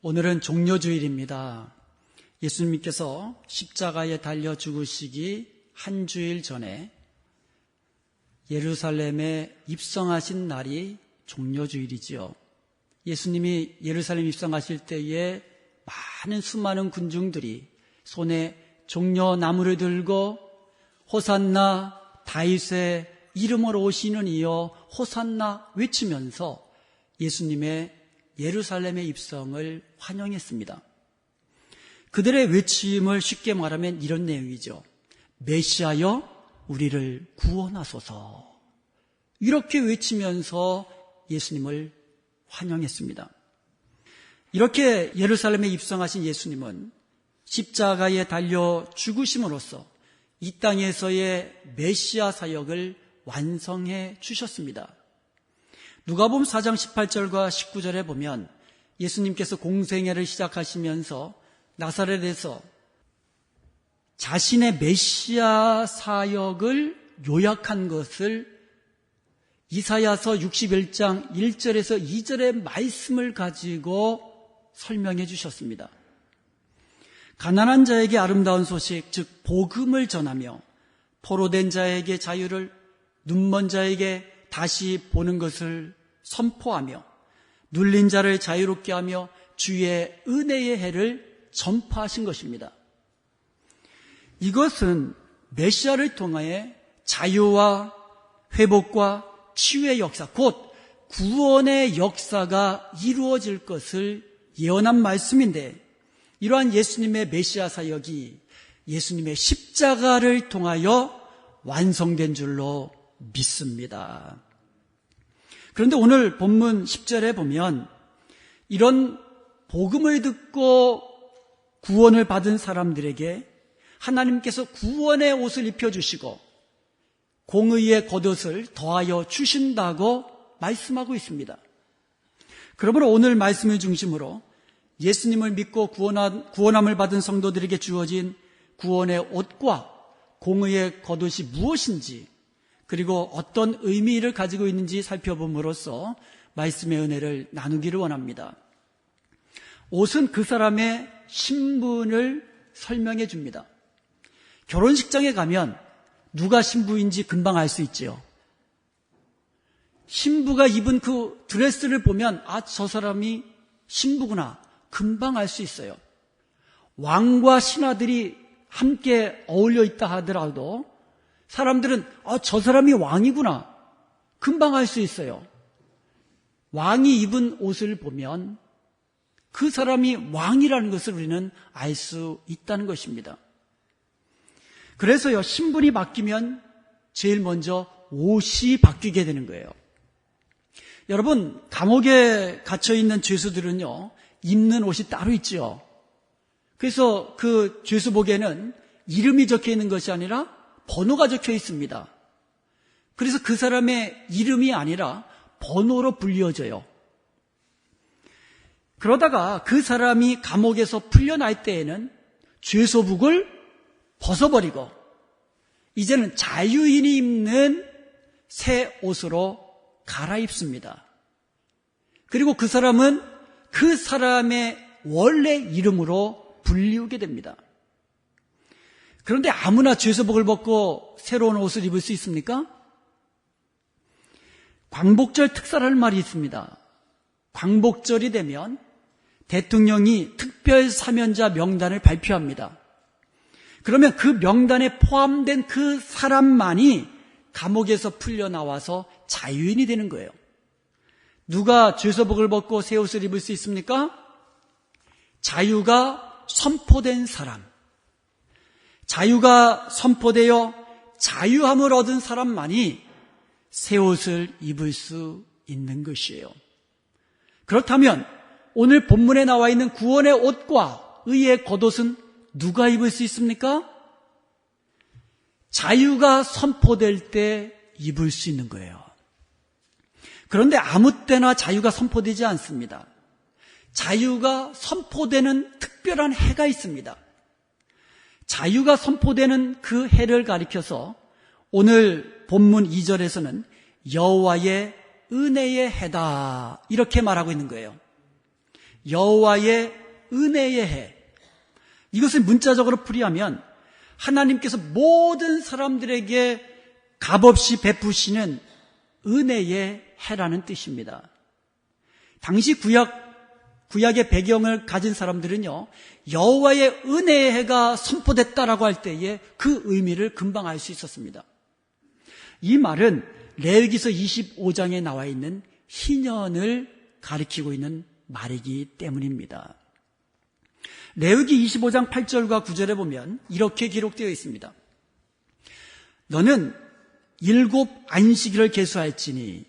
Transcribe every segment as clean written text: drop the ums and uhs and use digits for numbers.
오늘은 종려주일입니다. 예수님께서 십자가에 달려 죽으시기 한 주일 전에 예루살렘에 입성하신 날이 종려주일이지요. 예수님이 예루살렘 입성하실 때에 수많은 군중들이 손에 종려나무를 들고 호산나 다윗의 이름으로 오시는 이여 호산나 외치면서 예수님의 예루살렘의 입성을 환영했습니다. 그들의 외침을 쉽게 말하면 이런 내용이죠. 메시아여 우리를 구원하소서. 이렇게 외치면서 예수님을 환영했습니다. 이렇게 예루살렘에 입성하신 예수님은 십자가에 달려 죽으심으로써 이 땅에서의 메시아 사역을 완성해 주셨습니다. 누가복음 4장 18절과 19절에 보면 예수님께서 공생애를 시작하시면서 나사렛에서 자신의 메시아 사역을 요약한 것을 이사야서 61장 1절에서 2절의 말씀을 가지고 설명해 주셨습니다. 가난한 자에게 아름다운 소식, 즉 복음을 전하며 포로된 자에게 자유를, 눈먼 자에게 다시 보는 것을 선포하며 눌린 자를 자유롭게 하며 주의 은혜의 해를 전파하신 것입니다. 이것은 메시아를 통하여 자유와 회복과 치유의 역사, 곧 구원의 역사가 이루어질 것을 예언한 말씀인데, 이러한 예수님의 메시아 사역이 예수님의 십자가를 통하여 완성된 줄로 믿습니다. 그런데 오늘 본문 10절에 보면 이런 복음을 듣고 구원을 받은 사람들에게 하나님께서 구원의 옷을 입혀주시고 공의의 겉옷을 더하여 주신다고 말씀하고 있습니다. 그러므로 오늘 말씀을 중심으로 예수님을 믿고 구원함을 받은 성도들에게 주어진 구원의 옷과 공의의 겉옷이 무엇인지, 그리고 어떤 의미를 가지고 있는지 살펴봄으로써 말씀의 은혜를 나누기를 원합니다. 옷은 그 사람의 신분을 설명해 줍니다. 결혼식장에 가면 누가 신부인지 금방 알 수 있지요. 신부가 입은 그 드레스를 보면 저 사람이 신부구나 금방 알 수 있어요. 왕과 신하들이 함께 어울려 있다 하더라도 사람들은 저 사람이 왕이구나 금방 알 수 있어요. 왕이 입은 옷을 보면 그 사람이 왕이라는 것을 우리는 알 수 있다는 것입니다. 그래서요, 신분이 바뀌면 제일 먼저 옷이 바뀌게 되는 거예요. 여러분, 감옥에 갇혀있는 죄수들은요, 입는 옷이 따로 있죠. 그래서 그 죄수복에는 이름이 적혀 있는 것이 아니라 번호가 적혀 있습니다. 그래서 그 사람의 이름이 아니라 번호로 불려져요. 그러다가 그 사람이 감옥에서 풀려날 때에는 죄소복을 벗어버리고 이제는 자유인이 입는 새 옷으로 갈아입습니다. 그리고 그 사람은 그 사람의 원래 이름으로 불리우게 됩니다. 그런데 아무나 죄소복을 벗고 새로운 옷을 입을 수 있습니까? 광복절 특사라는 말이 있습니다. 광복절이 되면 대통령이 특별 사면자 명단을 발표합니다. 그러면 그 명단에 포함된 그 사람만이 감옥에서 풀려나와서 자유인이 되는 거예요. 누가 죄소복을 벗고 새 옷을 입을 수 있습니까? 자유가 선포된 사람, 자유가 선포되어 자유함을 얻은 사람만이 새 옷을 입을 수 있는 것이에요. 그렇다면 오늘 본문에 나와 있는 구원의 옷과 의의 겉옷은 누가 입을 수 있습니까? 자유가 선포될 때 입을 수 있는 거예요. 그런데 아무 때나 자유가 선포되지 않습니다. 자유가 선포되는 특별한 해가 있습니다. 자유가 선포되는 그 해를 가리켜서 오늘 본문 2절에서는 여호와의 은혜의 해다 이렇게 말하고 있는 거예요. 여호와의 은혜의 해. 이것을 문자적으로 풀이하면 하나님께서 모든 사람들에게 값없이 베푸시는 은혜의 해라는 뜻입니다. 당시 구약의 배경을 가진 사람들은요, 여호와의 은혜의 해가 선포됐다라고 할 때에 그 의미를 금방 알 수 있었습니다. 이 말은 레위기서 25장에 나와 있는 희년을 가리키고 있는 말이기 때문입니다. 레위기 25장 8절과 9절에 보면 이렇게 기록되어 있습니다. 너는 7 안식일을 계수하였지니,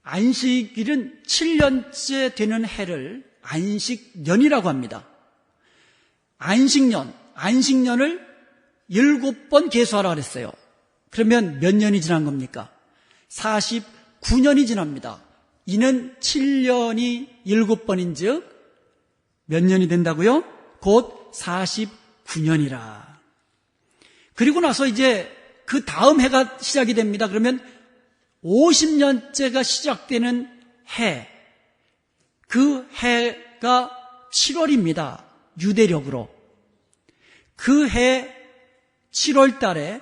안식일은 7년째 되는 해를 안식년이라고 합니다. 안식년을 7번 계수하라 그랬어요. 그러면 몇 년이 지난 겁니까? 49년이 지납니다. 이는 7년이 7번인 즉 몇 년이 된다고요? 곧 49년이라. 그리고 나서 이제 그 다음 해가 시작이 됩니다. 그러면 50년째가 시작되는 해, 그 해가 7월입니다. 유대력으로. 그 해 7월 달에,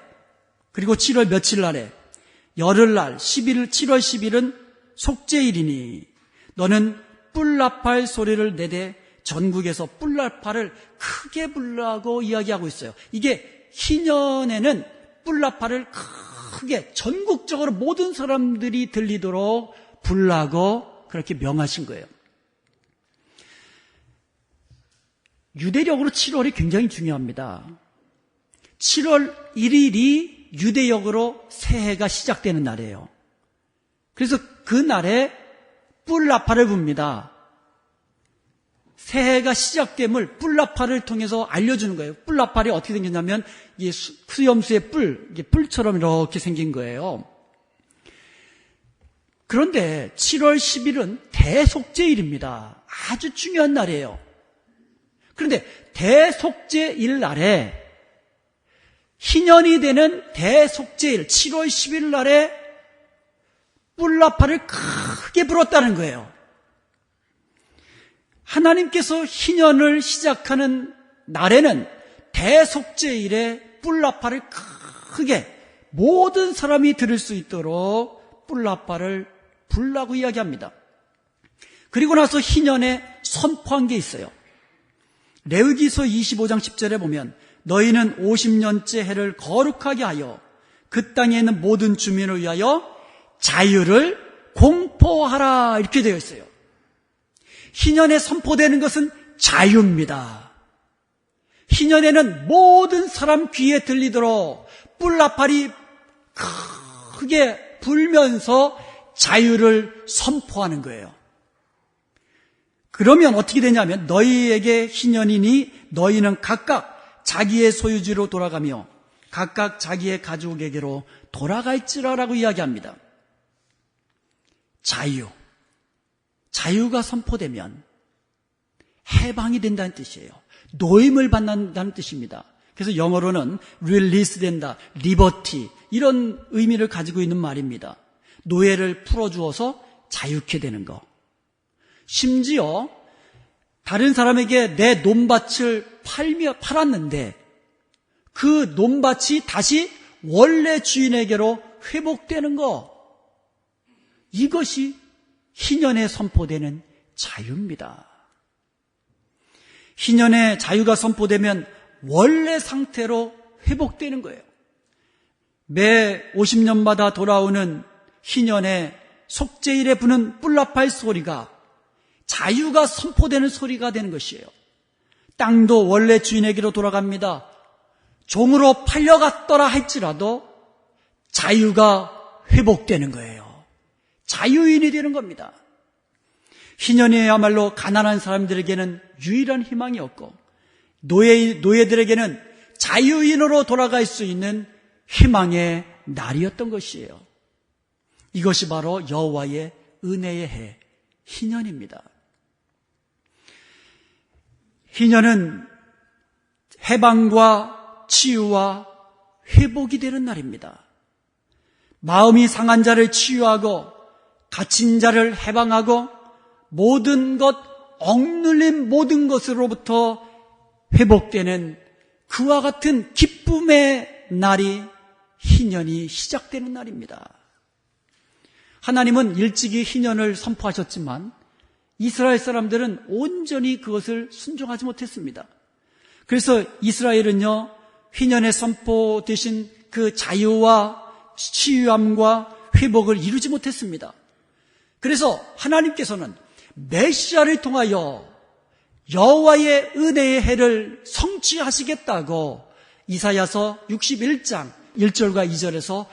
그리고 7월 며칠 날에, 열흘날 7월 10일은 속죄일이니 너는 뿔나팔 소리를 내되 전국에서 뿔나팔을 크게 불라고 이야기하고 있어요. 이게 희년에는 뿔나팔을 크게 전국적으로 모든 사람들이 들리도록 불라고 그렇게 명하신 거예요. 유대력으로 7월이 굉장히 중요합니다. 7월 1일이 유대력으로 새해가 시작되는 날이에요. 그래서 그 날에 뿔나팔을 붑니다. 새해가 시작됨을 뿔나팔을 통해서 알려주는 거예요. 뿔나팔이 어떻게 생겼냐면 이게 수염수의 이게 뿔처럼 이렇게 생긴 거예요. 그런데 7월 10일은 대속죄일입니다. 아주 중요한 날이에요. 그런데 대속죄일 날에 희년이 되는 대속죄일 7월 10일 날에 뿔나팔을 크게 불었다는 거예요. 하나님께서 희년을 시작하는 날에는 대속죄일에 뿔나팔을 크게 모든 사람이 들을 수 있도록 뿔나팔을 불라고 이야기합니다. 그리고 나서 희년에 선포한 게 있어요. 레위기서 25장 10절에 보면 너희는 50년째 해를 거룩하게 하여 그 땅에 있는 모든 주민을 위하여 자유를 공포하라 이렇게 되어 있어요. 희년에 선포되는 것은 자유입니다. 희년에는 모든 사람 귀에 들리도록 뿔나팔이 크게 불면서 자유를 선포하는 거예요. 그러면 어떻게 되냐면 너희에게 희년이니 너희는 각각 자기의 소유지로 돌아가며 각각 자기의 가족에게로 돌아갈지라라고 이야기합니다. 자유가 선포되면 해방이 된다는 뜻이에요. 노임을 받는다는 뜻입니다. 그래서 영어로는 release 된다, liberty 이런 의미를 가지고 있는 말입니다. 노예를 풀어주어서 자유케 되는 거. 심지어 다른 사람에게 내 논밭을 팔았는데 그 논밭이 다시 원래 주인에게로 회복되는 거. 이것이 희년에 선포되는 자유입니다. 희년에 자유가 선포되면 원래 상태로 회복되는 거예요. 매 50년마다 돌아오는 희년에 속죄일에 부는 뿔나팔 소리가 자유가 선포되는 소리가 되는 것이에요. 땅도 원래 주인에게로 돌아갑니다. 종으로 팔려갔더라 할지라도 자유가 회복되는 거예요. 자유인이 되는 겁니다. 희년이야말로 가난한 사람들에게는 유일한 희망이었고 노예들에게는 자유인으로 돌아갈 수 있는 희망의 날이었던 것이에요. 이것이 바로 여호와의 은혜의 해, 희년입니다. 희년은 해방과 치유와 회복이 되는 날입니다. 마음이 상한 자를 치유하고 갇힌 자를 해방하고 모든 것 억눌린 모든 것으로부터 회복되는 그와 같은 기쁨의 날이 희년이 시작되는 날입니다. 하나님은 일찍이 희년을 선포하셨지만 이스라엘 사람들은 온전히 그것을 순종하지 못했습니다. 그래서 이스라엘은요, 희년에 선포되신 그 자유와 치유함과 회복을 이루지 못했습니다. 그래서 하나님께서는 메시아를 통하여 여호와의 은혜의 해를 성취하시겠다고 이사야서 61장 1절과 2절에서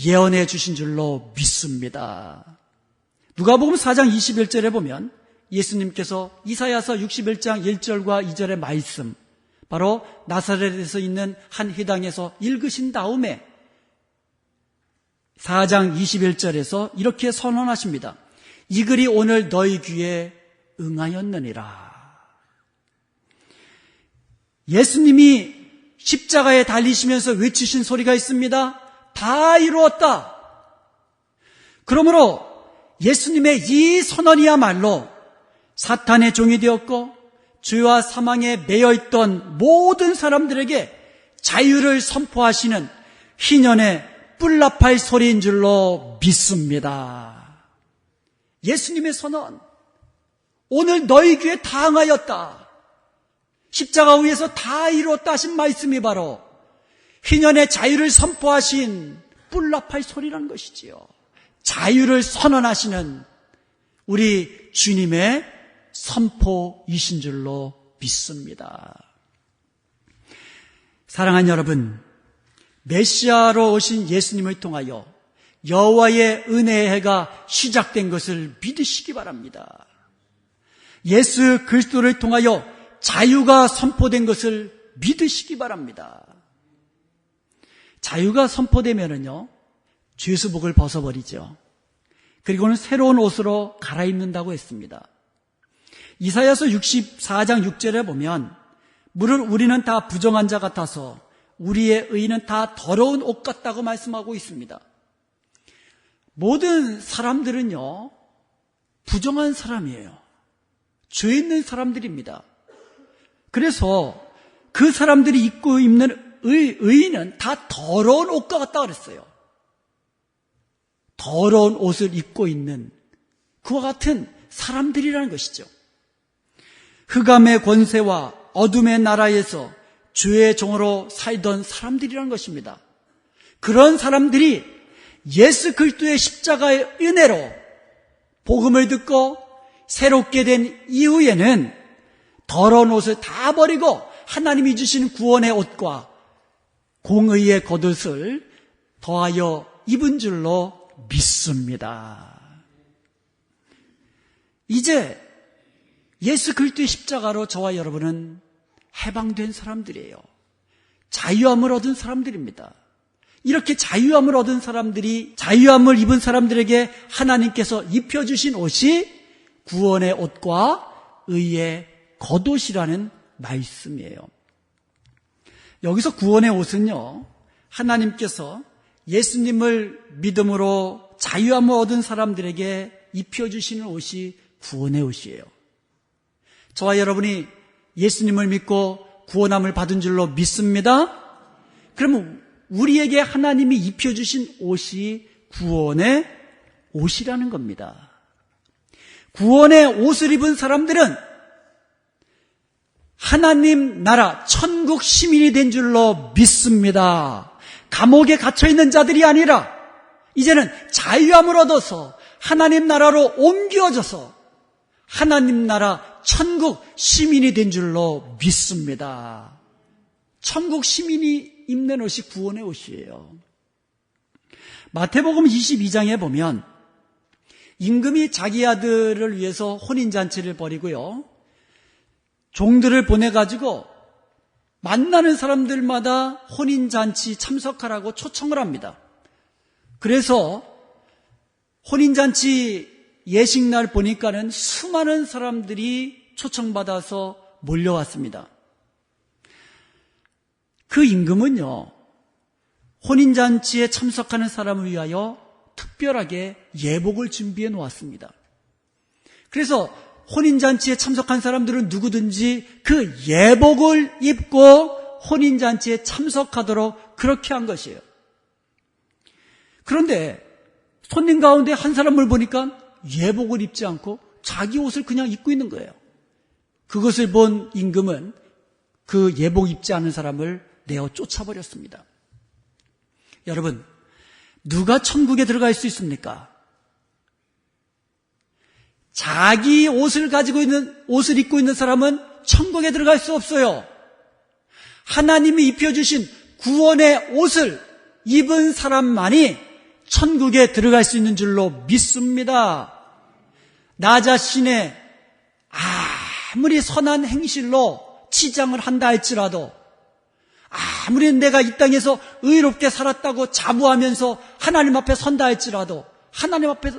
예언해 주신 줄로 믿습니다. 누가복음 4장 21절에 보면 예수님께서 이사야서 61장 1절과 2절의 말씀, 바로 나사렛에서 있는 한 회당에서 읽으신 다음에 4장 21절에서 이렇게 선언하십니다. 이 글이 오늘 너희 귀에 응하였느니라. 예수님이 십자가에 달리시면서 외치신 소리가 있습니다. 다 이루었다. 그러므로 예수님의 이 선언이야말로 사탄의 종이 되었고 죄와 사망에 매여있던 모든 사람들에게 자유를 선포하시는 희년의 뿔나팔 소리인 줄로 믿습니다. 예수님의 선언, 오늘 너희 귀에 다 응하였다. 십자가 위에서 다 이루었다 하신 말씀이 바로 희년의 자유를 선포하신 뿔나팔 소리라는 것이지요. 자유를 선언하시는 우리 주님의 선포이신 줄로 믿습니다. 사랑하는 여러분, 메시아로 오신 예수님을 통하여 여호와의 은혜의 해가 시작된 것을 믿으시기 바랍니다. 예수 그리스도를 통하여 자유가 선포된 것을 믿으시기 바랍니다. 자유가 선포되면은요, 죄수복을 벗어버리죠. 그리고는 새로운 옷으로 갈아입는다고 했습니다. 이사야서 64장 6절에 보면 우리는 다 부정한 자 같아서 우리의 의는 다 더러운 옷 같다고 말씀하고 있습니다. 모든 사람들은요, 부정한 사람이에요. 죄 있는 사람들입니다. 그래서 그 사람들이 입고 입는 의는 다 더러운 옷과 같다 그랬어요. 더러운 옷을 입고 있는 그와 같은 사람들이라는 것이죠. 흑암의 권세와 어둠의 나라에서 죄의 종으로 살던 사람들이라는 것입니다. 그런 사람들이 예수 그리스도의 십자가의 은혜로 복음을 듣고 새롭게 된 이후에는 더러운 옷을 다 버리고 하나님이 주신 구원의 옷과 공의의 겉옷을 더하여 입은 줄로 믿습니다. 이제 예수 그리스도의 십자가로 저와 여러분은 해방된 사람들이에요. 자유함을 얻은 사람들입니다. 이렇게 자유함을 얻은 사람들이, 자유함을 입은 사람들에게 하나님께서 입혀주신 옷이 구원의 옷과 의의 겉옷이라는 말씀이에요. 여기서 구원의 옷은요, 하나님께서 예수님을 믿음으로 자유함을 얻은 사람들에게 입혀주시는 옷이 구원의 옷이에요. 저와 여러분이 예수님을 믿고 구원함을 받은 줄로 믿습니다. 그러면 우리에게 하나님이 입혀주신 옷이 구원의 옷이라는 겁니다. 구원의 옷을 입은 사람들은 하나님 나라 천국 시민이 된 줄로 믿습니다. 감옥에 갇혀있는 자들이 아니라 이제는 자유함을 얻어서 하나님 나라로 옮겨져서 하나님 나라 천국 시민이 된 줄로 믿습니다. 천국 시민이 입는 옷이 구원의 옷이에요. 마태복음 22장에 보면 임금이 자기 아들을 위해서 혼인잔치를 벌이고요, 종들을 보내가지고 만나는 사람들마다 혼인잔치 참석하라고 초청을 합니다. 그래서 혼인잔치 예식날 보니까는 수많은 사람들이 초청받아서 몰려왔습니다. 그 임금은요, 혼인잔치에 참석하는 사람을 위하여 특별하게 예복을 준비해 놓았습니다. 그래서 혼인잔치에 참석한 사람들은 누구든지 그 예복을 입고 혼인잔치에 참석하도록 그렇게 한 것이에요. 그런데 손님 가운데 한 사람을 보니까 예복을 입지 않고 자기 옷을 그냥 입고 있는 거예요. 그것을 본 임금은 그 예복 입지 않은 사람을 내어 쫓아버렸습니다. 여러분, 누가 천국에 들어갈 수 있습니까? 자기 옷을 입고 있는 사람은 천국에 들어갈 수 없어요. 하나님이 입혀주신 구원의 옷을 입은 사람만이 천국에 들어갈 수 있는 줄로 믿습니다. 나 자신의 아무리 선한 행실로 치장을 한다 할지라도, 아무리 내가 이 땅에서 의롭게 살았다고 자부하면서 하나님 앞에 선다 할지라도 하나님 앞에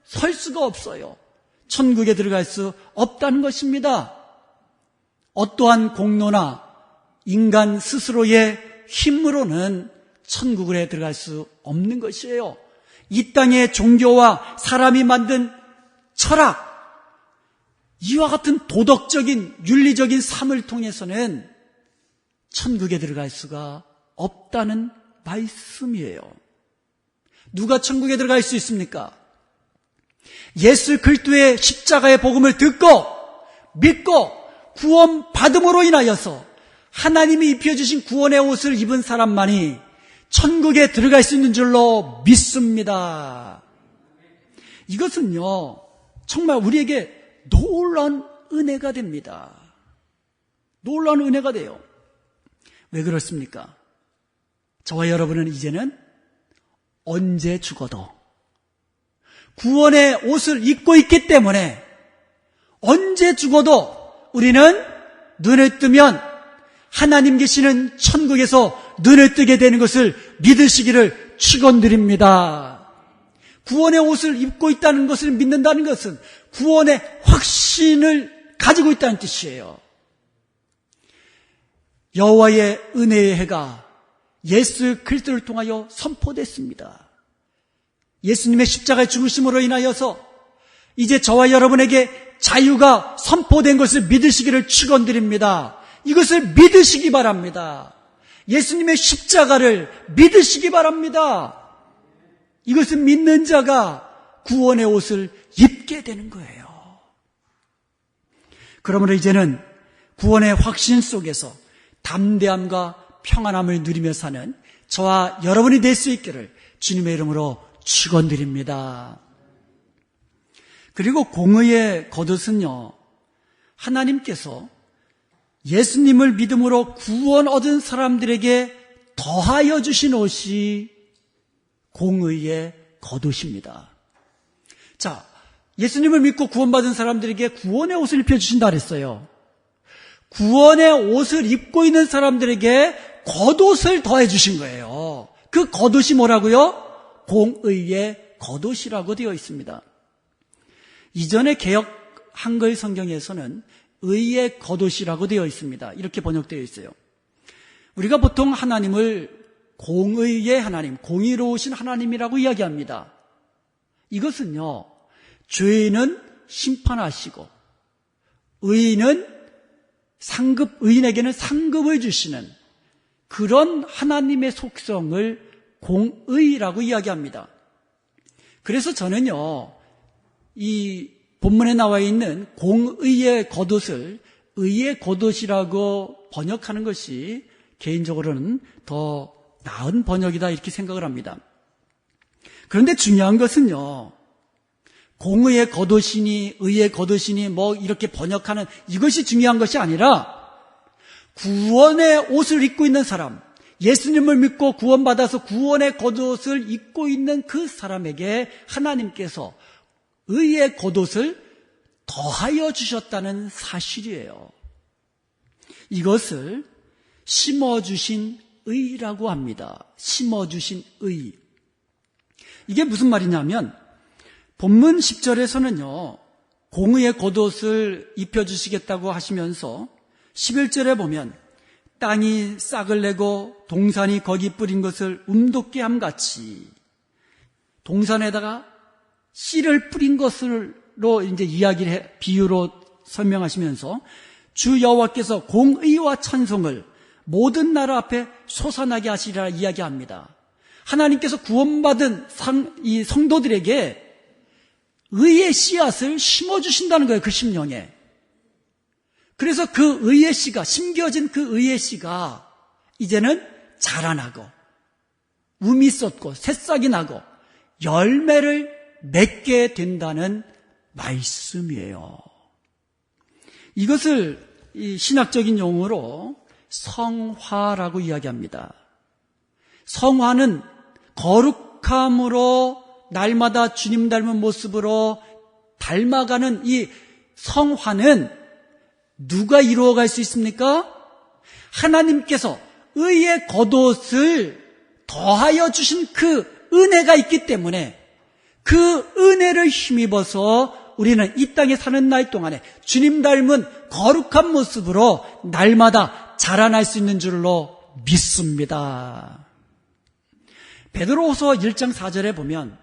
설 수가 없어요. 천국에 들어갈 수 없다는 것입니다. 어떠한 공로나 인간 스스로의 힘으로는 천국에 들어갈 수 없는 것이에요. 이 땅의 종교와 사람이 만든 철학, 이와 같은 도덕적인 윤리적인 삶을 통해서는 천국에 들어갈 수가 없다는 말씀이에요. 누가 천국에 들어갈 수 있습니까? 예수 그리스도의 십자가의 복음을 듣고 믿고 구원받음으로 인하여서 하나님이 입혀주신 구원의 옷을 입은 사람만이 천국에 들어갈 수 있는 줄로 믿습니다. 이것은요, 정말 우리에게 놀라운 은혜가 됩니다. 놀라운 은혜가 돼요. 왜 그렇습니까? 저와 여러분은 이제는 언제 죽어도 구원의 옷을 입고 있기 때문에 언제 죽어도 우리는 눈을 뜨면 하나님 계시는 천국에서 눈을 뜨게 되는 것을 믿으시기를 축원드립니다. 구원의 옷을 입고 있다는 것을 믿는다는 것은 구원의 확신을 가지고 있다는 뜻이에요. 여호와의 은혜의 해가 예수 그리스도를 통하여 선포됐습니다. 예수님의 십자가의 죽으심으로 인하여서 이제 저와 여러분에게 자유가 선포된 것을 믿으시기를 축원드립니다. 이것을 믿으시기 바랍니다. 예수님의 십자가를 믿으시기 바랍니다. 이것을 믿는 자가 구원의 옷을 입게 되는 거예요. 그러므로 이제는 구원의 확신 속에서 담대함과 평안함을 누리며 사는 저와 여러분이 될 수 있기를 주님의 이름으로 축원드립니다. 그리고 공의의 겉옷은요, 하나님께서 예수님을 믿음으로 구원 얻은 사람들에게 더하여 주신 옷이 공의의 겉옷입니다. 자, 예수님을 믿고 구원받은 사람들에게 구원의 옷을 입혀주신다 그랬어요. 구원의 옷을 입고 있는 사람들에게 겉옷을 더해 주신 거예요. 그 겉옷이 뭐라고요? 공의의 겉옷이라고 되어 있습니다. 이전의 개역 한글 성경에서는 의의 겉옷이라고 되어 있습니다. 이렇게 번역되어 있어요. 우리가 보통 하나님을 공의의 하나님, 공의로우신 하나님이라고 이야기합니다. 이것은요, 죄인은 심판하시고 의인에게는 상급을 주시는 그런 하나님의 속성을 공의라고 이야기합니다. 그래서 저는요, 이 본문에 나와 있는 공의의 겉옷을 의의 겉옷이라고 번역하는 것이 개인적으로는 더 나은 번역이다 이렇게 생각을 합니다. 그런데 중요한 것은요, 공의의 겉옷이니 의의 겉옷이니 뭐 이렇게 번역하는 이것이 중요한 것이 아니라 구원의 옷을 입고 있는 사람, 예수님을 믿고 구원받아서 구원의 겉옷을 입고 있는 그 사람에게 하나님께서 의의 겉옷을 더하여 주셨다는 사실이에요. 이것을 심어주신 의라고 합니다. 심어주신 의. 이게 무슨 말이냐면 본문 10절에서는요, 공의의 겉옷을 입혀주시겠다고 하시면서 11절에 보면 땅이 싹을 내고 동산이 거기 뿌린 것을 움돋게 함같이 동산에다가 씨를 뿌린 것을 이제 비유로 설명하시면서 주 여호와께서 공의와 찬송을 모든 나라 앞에 솟아나게 하시리라 이야기합니다. 하나님께서 구원받은 이 성도들에게 의의 씨앗을 심어주신다는 거예요. 그 심령에. 그래서 그 의의 씨가, 심겨진 그 의의 씨가 이제는 자라나고 움이 쏟고 새싹이 나고 열매를 맺게 된다는 말씀이에요. 이것을 이 신학적인 용어로 성화라고 이야기합니다. 성화는 거룩함으로 날마다 주님 닮은 모습으로 닮아가는 이 성화는 누가 이루어갈 수 있습니까? 하나님께서 의의 겉옷을 더하여 주신 그 은혜가 있기 때문에 그 은혜를 힘입어서 우리는 이 땅에 사는 날 동안에 주님 닮은 거룩한 모습으로 날마다 자라날 수 있는 줄로 믿습니다. 베드로후서 1장 4절에 보면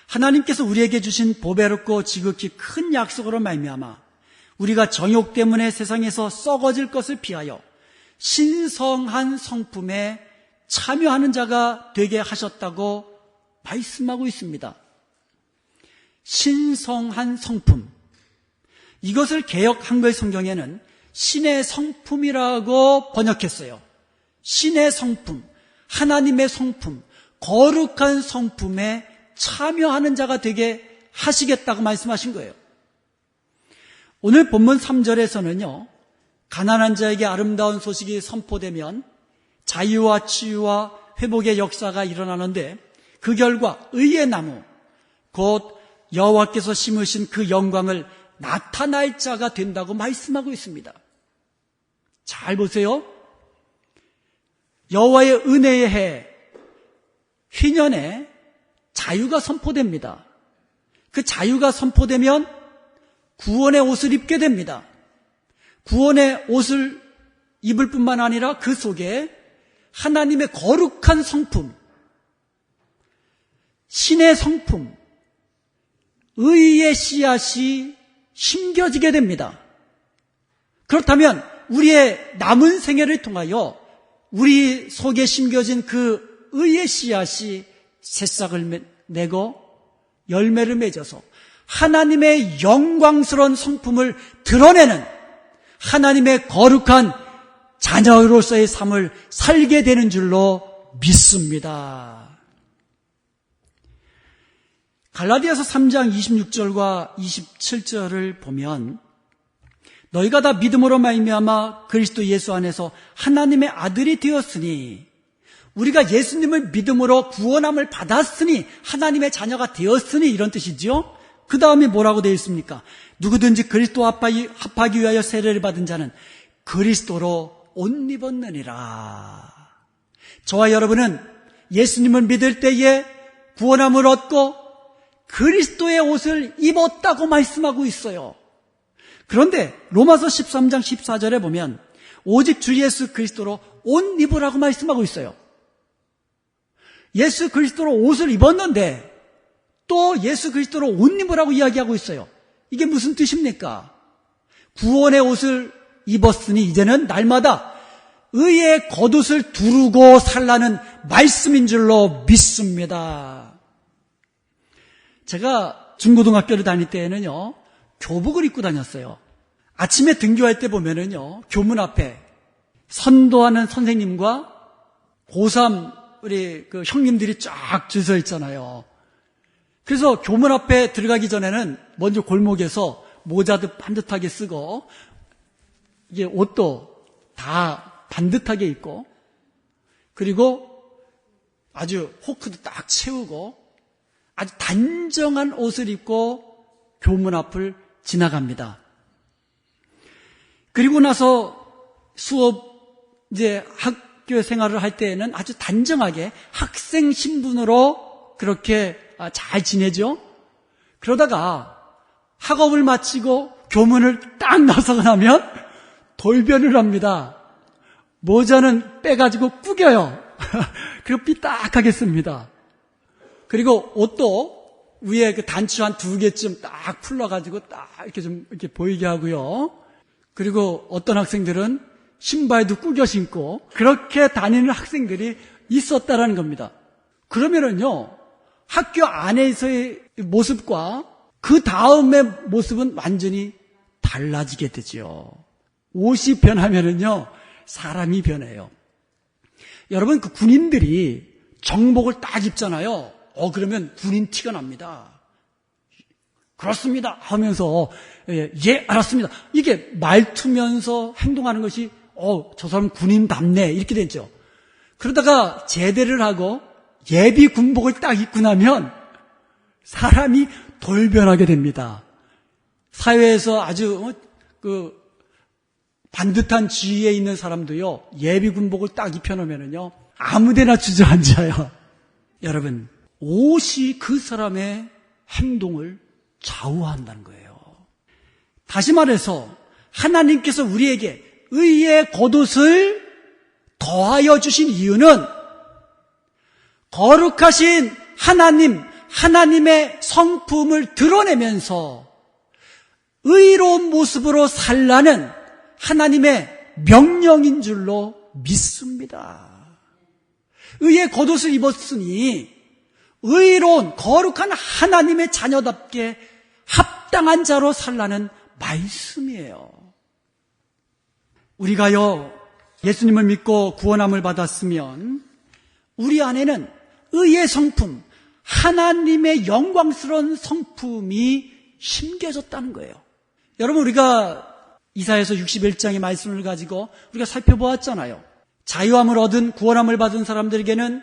하나님께서 우리에게 주신 보배롭고 지극히 큰 약속으로 말미암아 우리가 정욕 때문에 세상에서 썩어질 것을 피하여 신성한 성품에 참여하는 자가 되게 하셨다고 말씀하고 있습니다. 신성한 성품, 이것을 개역 한글 성경에는 신의 성품이라고 번역했어요. 신의 성품, 하나님의 성품, 거룩한 성품에 참여하는 자가 되게 하시겠다고 말씀하신 거예요. 오늘 본문 3절에서는요, 가난한 자에게 아름다운 소식이 선포되면 자유와 치유와 회복의 역사가 일어나는데 그 결과 의의 나무, 곧 여호와께서 심으신 그 영광을 나타날 자가 된다고 말씀하고 있습니다. 잘 보세요. 여호와의 은혜의 해 휘년에 자유가 선포됩니다. 그 자유가 선포되면 구원의 옷을 입게 됩니다. 구원의 옷을 입을 뿐만 아니라 그 속에 하나님의 거룩한 성품, 신의 성품, 의의 씨앗이 심겨지게 됩니다. 그렇다면 우리의 남은 생애를 통하여 우리 속에 심겨진 그 의의 씨앗이 새싹을 내고 열매를 맺어서 하나님의 영광스러운 성품을 드러내는 하나님의 거룩한 자녀로서의 삶을 살게 되는 줄로 믿습니다. 갈라디아서 3장 26절과 27절을 보면 너희가 다 믿음으로 말미암아 그리스도 예수 안에서 하나님의 아들이 되었으니, 우리가 예수님을 믿음으로 구원함을 받았으니 하나님의 자녀가 되었으니 이런 뜻이죠. 그 다음에 뭐라고 되어 있습니까? 누구든지 그리스도 합하기 위하여 세례를 받은 자는 그리스도로 옷 입었느니라. 저와 여러분은 예수님을 믿을 때에 구원함을 얻고 그리스도의 옷을 입었다고 말씀하고 있어요. 그런데 로마서 13장 14절에 보면 오직 주 예수 그리스도로 옷 입으라고 말씀하고 있어요. 예수 그리스도로 옷을 입었는데 또 예수 그리스도로 옷 입으라고 이야기하고 있어요. 이게 무슨 뜻입니까? 구원의 옷을 입었으니 이제는 날마다 의의 겉옷을 두르고 살라는 말씀인 줄로 믿습니다. 제가 중고등학교를 다닐 때에는요, 교복을 입고 다녔어요. 아침에 등교할 때 보면은요, 교문 앞에 선도하는 선생님과 고3 우리 그 형님들이 쫙 줄 서 있잖아요. 그래서 교문 앞에 들어가기 전에는 먼저 골목에서 모자도 반듯하게 쓰고 이게 옷도 다 반듯하게 입고 그리고 아주 호크도 딱 채우고 아주 단정한 옷을 입고 교문 앞을 지나갑니다. 그리고 나서 수업 이제 학교 생활을 할 때에는 아주 단정하게 학생 신분으로 그렇게 잘 지내죠. 그러다가 학업을 마치고 교문을 딱 나서고 나면 돌변을 합니다. 모자는 빼가지고 구겨요. 그리고 삐딱하게 씁니다. 그리고 옷도 위에 그 단추 한 2개쯤 딱 풀러가지고 딱 이렇게 좀 이렇게 보이게 하고요. 그리고 어떤 학생들은 신발도 꾸겨 신고 그렇게 다니는 학생들이 있었다라는 겁니다. 그러면은요, 학교 안에서의 모습과 그 다음의 모습은 완전히 달라지게 되죠. 옷이 변하면은요, 사람이 변해요. 여러분, 그 군인들이 정복을 딱 입잖아요. 그러면 군인 티가 납니다. 그렇습니다 하면서 예, 알았습니다. 이게 말투면서 행동하는 것이 저 사람 군인답네 이렇게 되죠. 그러다가 제대를 하고 예비 군복을 딱 입고 나면 사람이 돌변하게 됩니다. 사회에서 아주 반듯한 지위에 있는 사람도요, 예비 군복을 딱 입혀놓으면요, 아무데나 주저앉아요. 여러분, 옷이 그 사람의 행동을 좌우한다는 거예요. 다시 말해서 하나님께서 우리에게 의의 겉옷을 더하여 주신 이유는 거룩하신 하나님의 성품을 드러내면서 의로운 모습으로 살라는 하나님의 명령인 줄로 믿습니다. 의의 겉옷을 입었으니 의로운 거룩한 하나님의 자녀답게 합당한 자로 살라는 말씀이에요. 우리가요, 예수님을 믿고 구원함을 받았으면 우리 안에는 의의 성품, 하나님의 영광스러운 성품이 심겨졌다는 거예요. 여러분, 우리가 이사야서 61장의 말씀을 가지고 우리가 살펴보았잖아요. 자유함을 얻은, 구원함을 받은 사람들에게는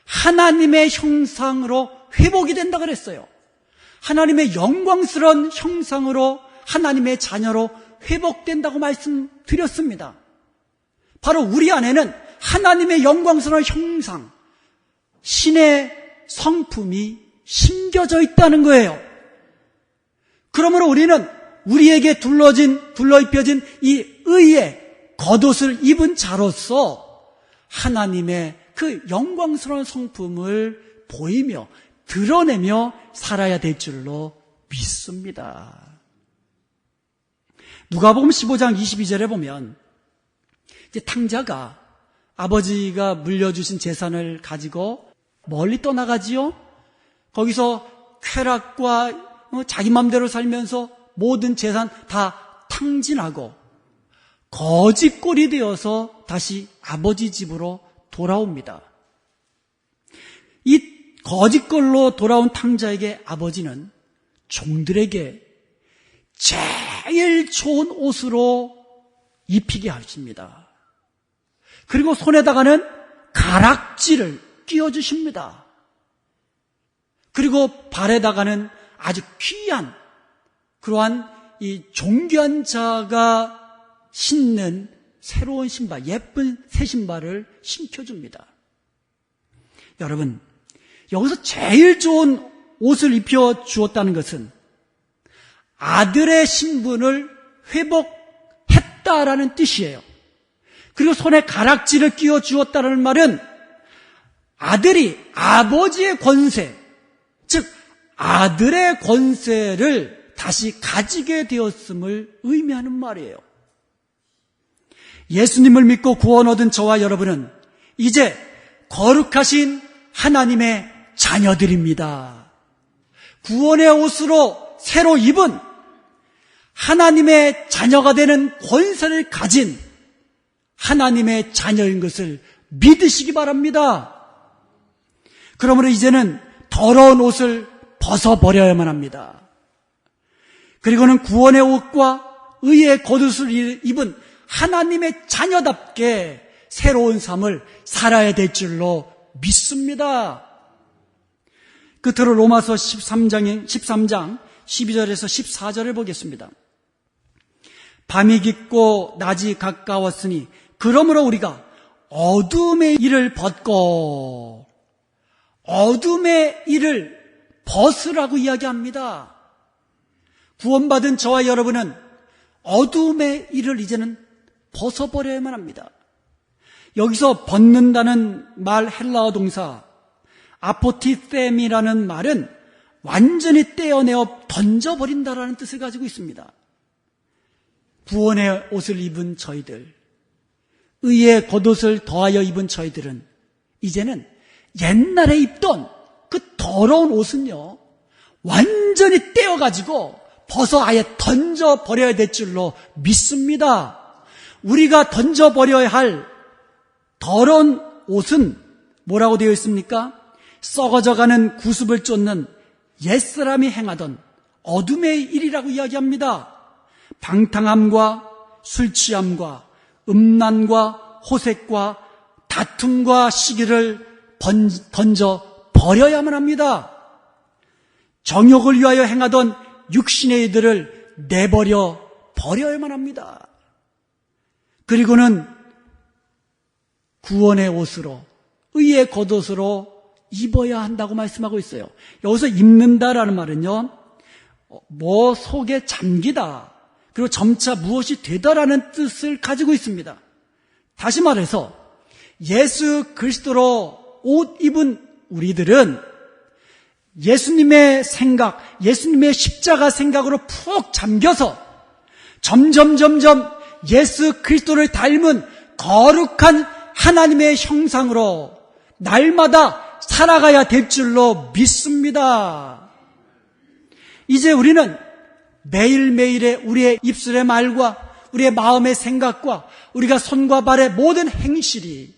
하나님의 형상으로 회복이 된다 그랬어요. 하나님의 영광스러운 형상으로 하나님의 자녀로 회복된다고 말씀드렸습니다. 바로 우리 안에는 하나님의 영광스러운 형상, 신의 성품이 심겨져 있다는 거예요. 그러므로 우리는 우리에게 둘러입혀진 이 의의 겉옷을 입은 자로서 하나님의 그 영광스러운 성품을 보이며 드러내며 살아야 될 줄로 믿습니다. 누가복음 15장 22절에 보면 이제 탕자가 아버지가 물려주신 재산을 가지고 멀리 떠나가지요. 거기서 쾌락과 자기 맘대로 살면서 모든 재산 다 탕진하고 거지꼴이 되어서 다시 아버지 집으로 돌아옵니다. 이 거지꼴로 돌아온 탕자에게 아버지는 종들에게 제일 좋은 옷으로 입히게 하십니다. 그리고 손에다가는 가락지를 끼워주십니다. 그리고 발에다가는 아주 귀한 그러한 이 존귀한 자가 신는 새로운 신발, 예쁜 새 신발을 신겨줍니다. 여러분, 여기서 제일 좋은 옷을 입혀 주었다는 것은 아들의 신분을 회복했다라는 뜻이에요. 그리고 손에 가락지를 끼워 주었다는 말은 아들이 아버지의 권세, 즉 아들의 권세를 다시 가지게 되었음을 의미하는 말이에요. 예수님을 믿고 구원 얻은 저와 여러분은 이제 거룩하신 하나님의 자녀들입니다. 구원의 옷으로 새로 입은 하나님의 자녀가 되는 권세를 가진 하나님의 자녀인 것을 믿으시기 바랍니다. 그러므로 이제는 더러운 옷을 벗어버려야만 합니다. 그리고는 구원의 옷과 의의 겉옷을 입은 하나님의 자녀답게 새로운 삶을 살아야 될 줄로 믿습니다. 끝으로 로마서 13장 12절에서 14절을 보겠습니다. 밤이 깊고 낮이 가까웠으니 그러므로 우리가 어둠의 일을 벗고 어둠의 일을 벗으라고 이야기합니다. 구원받은 저와 여러분은 어둠의 일을 이제는 벗어버려야만 합니다. 여기서 벗는다는 말 헬라어 동사 아포티셈이라는 말은 완전히 떼어내어 던져버린다라는 뜻을 가지고 있습니다. 구원의 옷을 입은 저희들, 의의 겉옷을 더하여 입은 저희들은 이제는 옛날에 입던 그 더러운 옷은요, 완전히 떼어가지고 벗어 아예 던져버려야 될 줄로 믿습니다. 우리가 던져버려야 할 더러운 옷은 뭐라고 되어 있습니까? 썩어져가는 구습을 쫓는 옛사람이 행하던 어둠의 일이라고 이야기합니다. 방탕함과 술취함과 음란과 호색과 다툼과 시기를 던져 버려야만 합니다. 정욕을 위하여 행하던 육신의 일들을 내버려 버려야만 합니다. 그리고는 구원의 옷으로, 의의 겉옷으로 입어야 한다고 말씀하고 있어요. 여기서 입는다라는 말은요, 뭐 속에 잠기다, 그리고 점차 무엇이 되다라는 뜻을 가지고 있습니다. 다시 말해서 예수 그리스도로 옷 입은 우리들은 예수님의 생각, 예수님의 십자가 생각으로 푹 잠겨서 점점 예수 그리스도를 닮은 거룩한 하나님의 형상으로 날마다 살아가야 될 줄로 믿습니다. 이제 우리는 매일매일의 우리의 입술의 말과 우리의 마음의 생각과 우리가 손과 발의 모든 행실이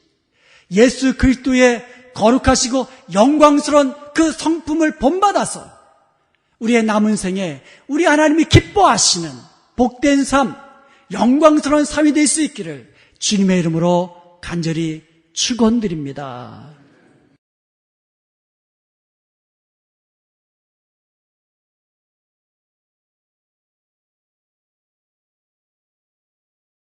예수 그리스도의 거룩하시고 영광스러운 그 성품을 본받아서 우리의 남은 생에 우리 하나님이 기뻐하시는 복된 삶, 영광스러운 삶이 될 수 있기를 주님의 이름으로 간절히 축원드립니다.